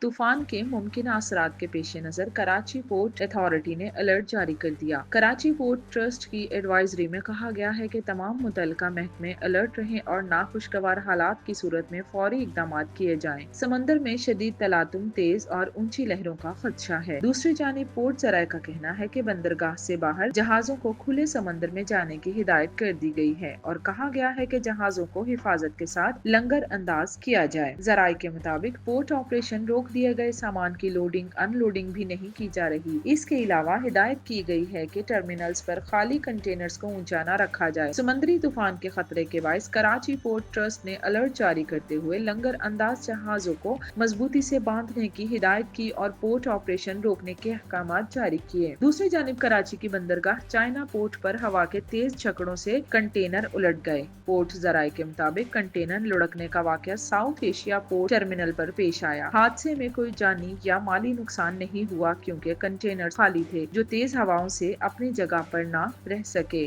तूफान के मुमकिन असरात के पेश नज़र कराची पोर्ट अथॉरिटी ने अलर्ट जारी कर दिया। कराची पोर्ट ट्रस्ट की एडवाइजरी में कहा गया है कि तमाम मुतल्लिका महकमे अलर्ट रहें और नाखुशगवार हालात की सूरत में फौरी इकदाम किए जाएं। समंदर में शदीद तलातुम, तेज और ऊंची लहरों का खदशा है। दूसरी जानिब पोर्ट जराये का कहना है कि बंदरगाह से बाहर जहाजों को खुले समंदर में जाने की हिदायत कर दी गई है और कहा गया है कि जहाजों को हिफाजत के साथ लंगर अंदाज किया जाए। जराये के मुताबिक पोर्ट ऑपरेशन रोक दिए गए सामान की लोडिंग अनलोडिंग भी नहीं की जा रही। इसके अलावा हिदायत की गई है कि टर्मिनल्स पर खाली कंटेनर्स को ऊंचा न रखा जाए। समुद्री तूफान के खतरे के बायस कराची पोर्ट ट्रस्ट ने अलर्ट जारी करते हुए लंगर अंदाज जहाजों को मजबूती से बांधने की हिदायत की और पोर्ट ऑपरेशन रोकने के अहकाम जारी किए। दूसरी जानिब कराची की बंदरगाह चाइना पोर्ट पर हवा के तेज झकड़ों से कंटेनर उलट गए। पोर्ट जराये के मुताबिक कंटेनर लुढ़कने का वाकया साउथ एशिया पोर्ट टर्मिनल पर पेश आया। हादसे में कोई जानी या माली नुकसान नहीं हुआ क्योंकि कंटेनर खाली थे जो तेज हवाओं से अपनी जगह पर न रह सके।